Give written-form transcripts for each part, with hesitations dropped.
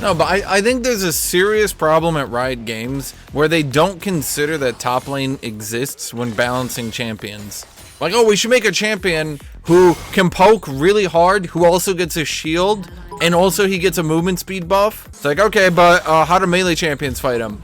No, but I think there's a serious problem at Riot Games where they don't consider that top lane exists when balancing champions. Like, oh, we should make a champion who can poke really hard, who also gets a shield, and also he gets a movement speed buff. It's like, okay, but how do melee champions fight him?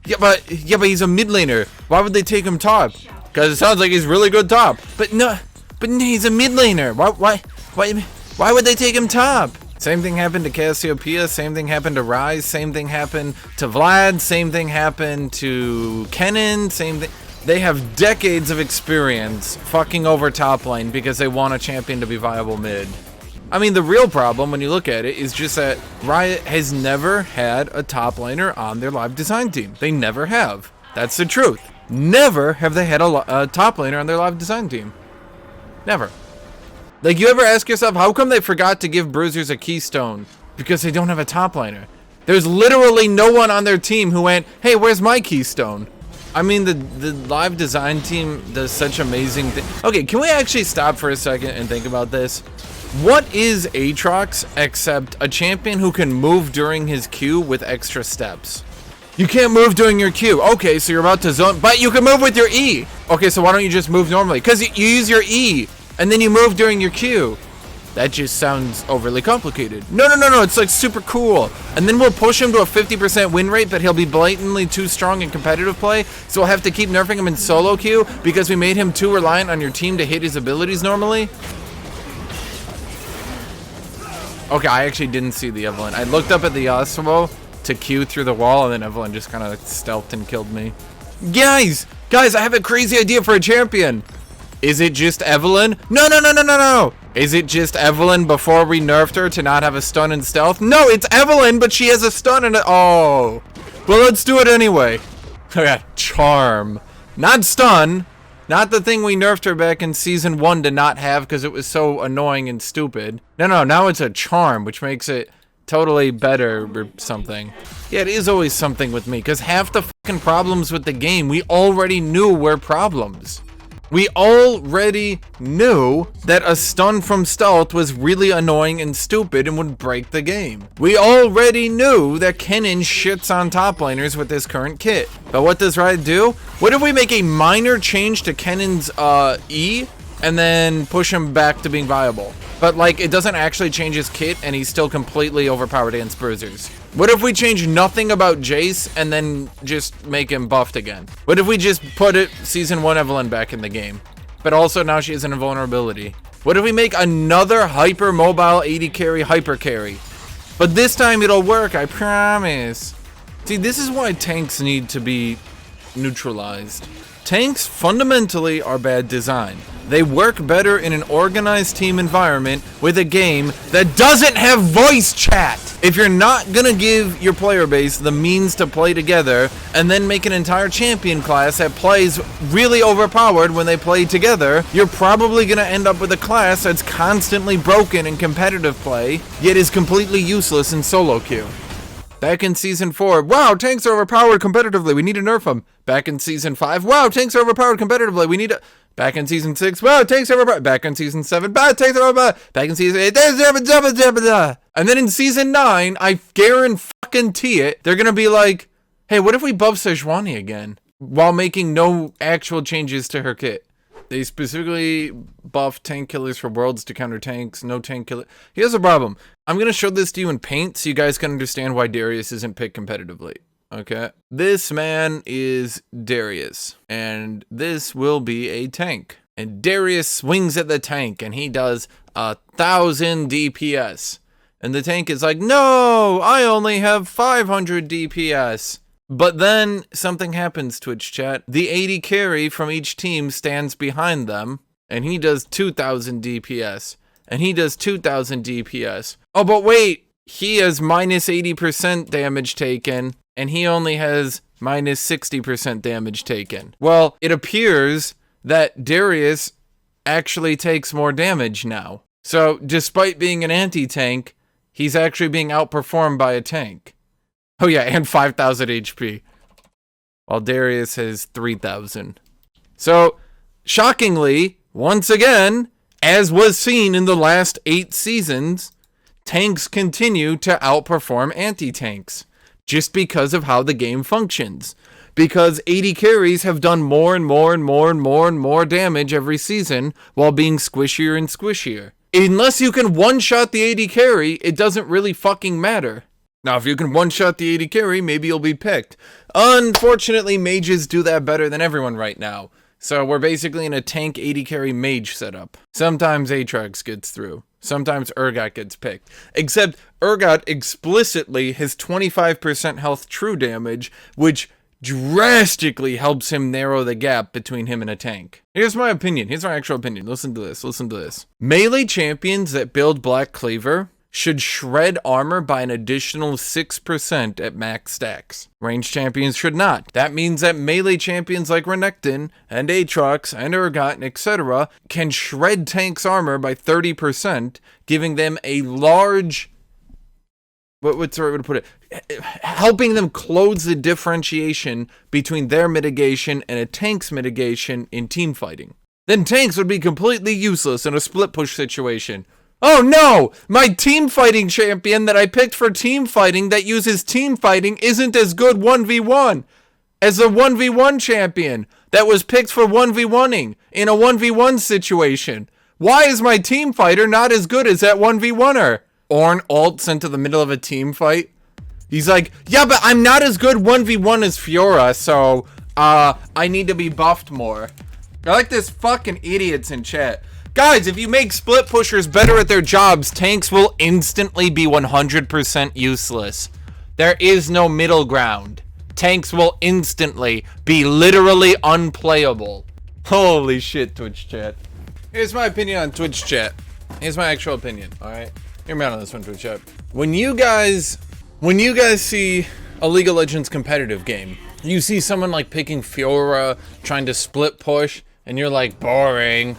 Yeah, but he's a mid laner. Why would they take him top? Because it sounds like he's really good top. But no, he's a mid laner. Why would they take him top? Same thing happened to Cassiopeia, same thing happened to Ryze, same thing happened to Vlad, same thing happened to Kennen, same thing. They have decades of experience fucking over top lane because they want a champion to be viable mid. I mean, the real problem when you look at it is just that Riot has never had a top laner on their live design team. They never have. That's the truth. Never have they had a top laner on their live design team. Never. Like, you ever ask yourself, how come they forgot to give Bruisers a keystone? Because they don't have a top laner. There's literally no one on their team who went, hey, where's my keystone? I mean, the live design team does such amazing things. Okay, can we actually stop for a second and think about this? What is Aatrox except a champion who can move during his Q with extra steps? You can't move during your Q. Okay, so you're about to zone, but you can move with your E. Okay, so why don't you just move normally? Because you use your E, and then you move during your Q. That just sounds overly complicated. No, it's like super cool. And then we'll push him to a 50% win rate, but he'll be blatantly too strong in competitive play, so we'll have to keep nerfing him in solo queue because we made him too reliant on your team to hit his abilities normally. Okay, I actually didn't see the Evelynn. I looked up at the Yasuo to Q through the wall, and then Evelynn just kind of stealthed and killed me. Guys, I have a crazy idea for a champion. Is it just Evelynn? No. Is it just Evelynn before we nerfed her to not have a stun and stealth? No, it's Evelynn, but she has a stun and a... Oh. Well, let's do it anyway. Okay, charm. Not stun. Not the thing we nerfed her back in Season 1 to not have because it was so annoying and stupid. No, now it's a charm, which makes it totally better or something. Yeah, it is always something with me, because half the fucking problems with the game we already knew were problems. We already knew that a stun from stealth was really annoying and stupid and would break the game. We already knew that Kennen shits on top laners with his current kit. But what does Riot do? What if we make a minor change to Kennen's E and then push him back to being viable? But like, it doesn't actually change his kit and he's still completely overpowered against bruisers. What if we change nothing about Jace and then just make him buffed again? What if we just put Season 1 Evelynn back in the game? But also now she has an invulnerability. What if we make another hyper mobile 80 carry hyper carry? But this time it'll work, I promise. See, this is why tanks need to be neutralized. Tanks fundamentally are bad design. They work better in an organized team environment with a game that doesn't have voice chat. If you're not gonna give your player base the means to play together and then make an entire champion class that plays really overpowered when they play together, you're probably gonna end up with a class that's constantly broken in competitive play, yet is completely useless in solo queue. Back in Season 4, wow, tanks are overpowered competitively, we need to nerf them. Back in Season 5, wow, tanks are overpowered competitively, we need to... Back in Season 6, wow, tanks are overpowered. Back in Season 7, tanks are overpowered. Back in Season 8, and then in Season 9, I guarantee it, they're gonna be like, hey, what if we buff Sejuani again? While making no actual changes to her kit. They specifically buffed tank killers for worlds to counter tanks, no tank killer. Here's the problem. I'm going to show this to you in paint so you guys can understand why Darius isn't picked competitively. Okay? This man is Darius, and this will be a tank. And Darius swings at the tank, and he does 1,000 DPS. And the tank is like, no, I only have 500 DPS. But then something happens, Twitch chat. The 80 carry from each team stands behind them, and he does 2,000 DPS. And he does 2,000 DPS. Oh, but wait, he has minus 80% damage taken, and he only has minus 60% damage taken. Well, it appears that Darius actually takes more damage now. So, despite being an anti-tank, he's actually being outperformed by a tank. Oh yeah, and 5,000 HP. While Darius has 3,000. So, shockingly, once again, as was seen in the last 8 seasons, tanks continue to outperform anti-tanks just because of how the game functions. Because AD carries have done more and more and more and more and more damage every season while being squishier and squishier. Unless you can one-shot the AD carry, it doesn't really fucking matter. Now, if you can one-shot the AD carry, maybe you'll be picked. Unfortunately, mages do that better than everyone right now. So we're basically in a tank AD carry mage setup. Sometimes Aatrox gets through. Sometimes Urgot gets picked. Except Urgot explicitly has 25% health true damage, which drastically helps him narrow the gap between him and a tank. Here's my opinion. Here's my actual opinion. Listen to this. Listen to this. Melee champions that build Black Cleaver should shred armor by an additional 6% at max stacks. Ranged champions should not. That means that melee champions like Renekton and Aatrox and Urgot, etc. can shred tanks' armor by 30%, giving them a large... What's the right way to put it? Helping them close the differentiation between their mitigation and a tank's mitigation in team fighting. Then tanks would be completely useless in a split push situation. Oh no! My team fighting champion that I picked for team fighting that uses team fighting isn't as good 1v1 as the 1v1 champion that was picked for 1v1ing in a 1v1 situation. Why is my team fighter not as good as that 1v1er? Ornn ults into the middle of a team fight. He's like, yeah, but I'm not as good 1v1 as Fiora, so I need to be buffed more. I like this fucking idiots in chat. Guys, if you make split pushers better at their jobs, tanks will instantly be 100% useless. There is no middle ground. Tanks will instantly be literally unplayable. Holy shit, Twitch chat. Here's my opinion on Twitch chat. Here's my actual opinion, alright? Hear me out on this one, Twitch chat. When you guys see a League of Legends competitive game, you see someone like picking Fiora, trying to split push, and you're like, boring.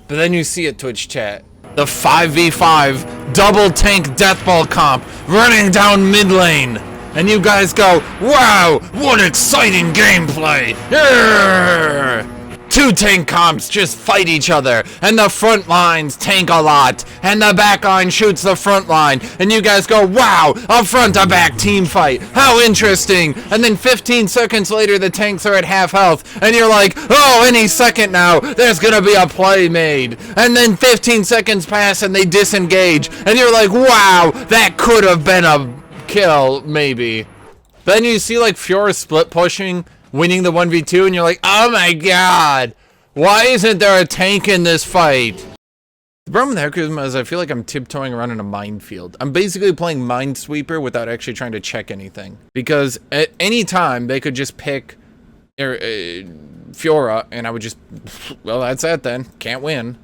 But then you see it, Twitch chat. The 5v5 double tank deathball comp running down mid lane. And you guys go, wow, what exciting gameplay. Yeah! Two tank comps just fight each other, and the front lines tank a lot, and the back line shoots the front line, and you guys go, wow, a front to back team fight, how interesting, and then 15 seconds later the tanks are at half health, and you're like, oh, any second now, there's gonna be a play made, and then 15 seconds pass and they disengage, and you're like, wow, that could have been a kill, maybe. Then you see like Fiora split pushing, winning the 1v2, and you're like, oh my god, why isn't there a tank in this fight? The problem with Hecarim is I feel like I'm tiptoeing around in a minefield. I'm basically playing Minesweeper without actually trying to check anything. Because at any time, they could just pick Fiora, and I would just, well, that's that then. Can't win.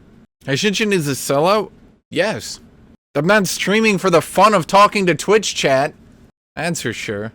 Hashinshin is a sellout? Yes. I'm not streaming for the fun of talking to Twitch chat. That's for sure.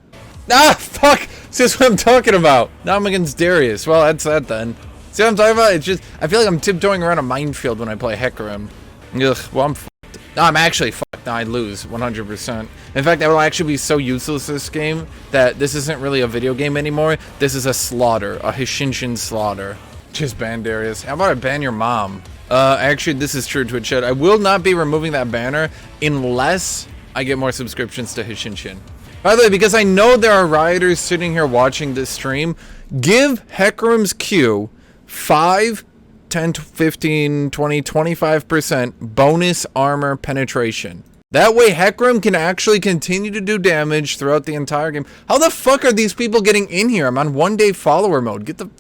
Ah, fuck! This is what I'm talking about. Now I'm against Darius. Well, that's that then. See what I'm talking about? It's just, I feel like I'm tiptoeing around a minefield when I play Hecarim. Ugh, well, I'm fucked. No, I'm actually fucked. No, I lose 100%. In fact, I will actually be so useless this game that this isn't really a video game anymore. This is a slaughter. A Hashinshin slaughter. Just ban Darius. How about I ban your mom? Actually, this is true, Twitch chat. I will not be removing that banner unless I get more subscriptions to Hashinshin. By the way, because I know there are rioters sitting here watching this stream, give Hecarim's Q 5, 10, 15, 20, 25% bonus armor penetration. That way Hecarim can actually continue to do damage throughout the entire game. How the fuck are these people getting in here? I'm on 1-day follower mode. Get the...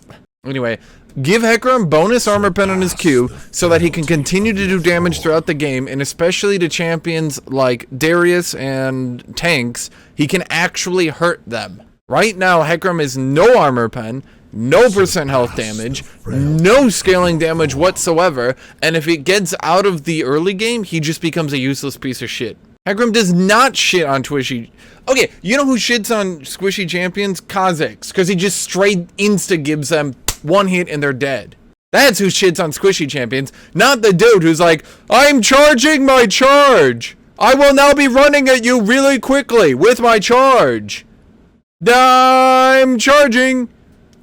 Anyway, give Hecarim bonus armor pen on his Q so that he can continue to do damage throughout the game, and especially to champions like Darius and tanks, he can actually hurt them. Right now, Hecarim is no armor pen, no percent health damage, no scaling damage whatsoever, and if it gets out of the early game, he just becomes a useless piece of shit. Hecarim does not shit on Twishy. Okay, you know who shits on squishy champions? Kha'Zix, because he just straight insta-gives them one hit and they're dead. That's who shits on squishy champions, not the dude who's like, I'm charging my charge. I will now be running at you really quickly with my charge. I'm charging.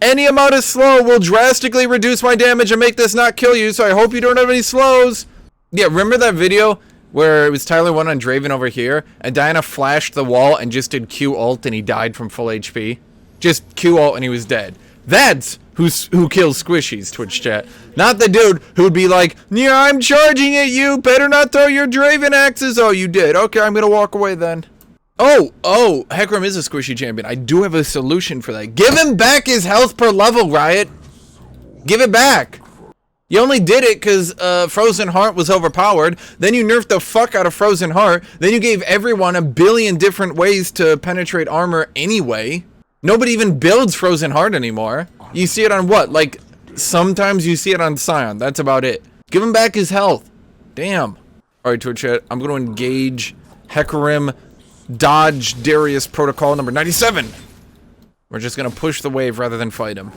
Any amount of slow will drastically reduce my damage and make this not kill you, so I hope you don't have any slows. Yeah, remember that video where it was Tyler 1 on Draven over here, and Diana flashed the wall and just did Q ult and he died from full HP. Just Q ult and he was dead. That's who kills squishies, Twitch chat. Not the dude who'd be like, yeah, I'm charging at you, better not throw your Draven axes. Oh, you did. Okay, I'm gonna walk away then. Oh, Hecarim is a squishy champion. I do have a solution for that. Give him back his health per level, Riot. Give it back. You only did it because Frozen Heart was overpowered. Then you nerfed the fuck out of Frozen Heart. Then you gave everyone a billion different ways to penetrate armor anyway. Nobody even builds Frozen Heart anymore. You see it on what? Like, sometimes you see it on Scion. That's about it. Give him back his health. Damn. Alright, Twitch chat. I'm going to engage Hecarim Dodge Darius Protocol number 97. We're just going to push the wave rather than fight him.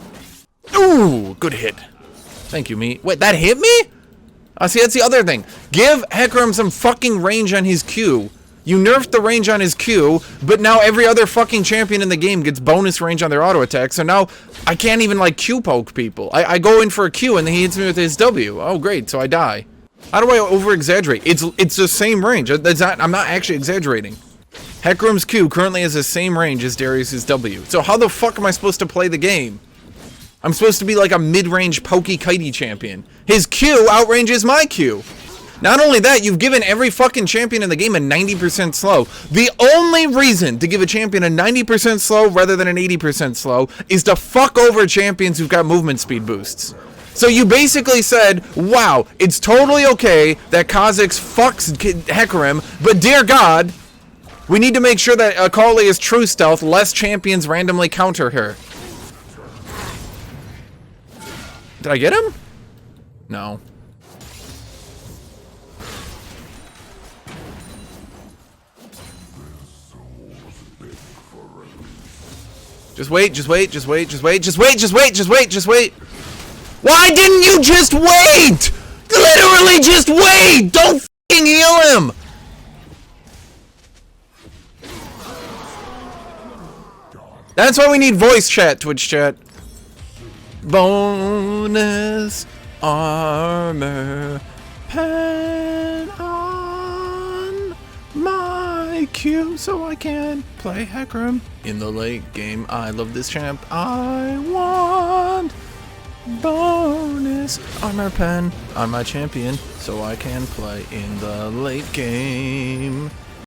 Ooh, good hit. Thank you, me. Wait, that hit me? See, that's the other thing. Give Hecarim some fucking range on his Q. You nerfed the range on his Q, but now every other fucking champion in the game gets bonus range on their auto attack, so now I can't even, like, Q poke people. I go in for a Q and then he hits me with his W. Oh, great, so I die. How do I over-exaggerate? It's the same range. I'm not actually exaggerating. Hecarim's Q currently has the same range as Darius's W. So how the fuck am I supposed to play the game? I'm supposed to be like a mid-range pokey kitey champion. His Q outranges my Q. Not only that, you've given every fucking champion in the game a 90% slow. The only reason to give a champion a 90% slow rather than an 80% slow is to fuck over champions who've got movement speed boosts. So you basically said, wow, it's totally okay that Kha'Zix fucks Hecarim, but dear God, we need to make sure that Akali is true stealth, lest champions randomly counter her. Did I get him? No. Just wait, just wait, just wait, just wait, just wait, just wait, just wait, just wait. Why didn't you just wait? Literally just wait! Don't fucking heal him! That's why we need voice chat, Twitch chat. Bonus armor pen on my Q so I can play Hecarim in the late game. I love this champ. I want bonus armor pen on my champion so I can play in the late game.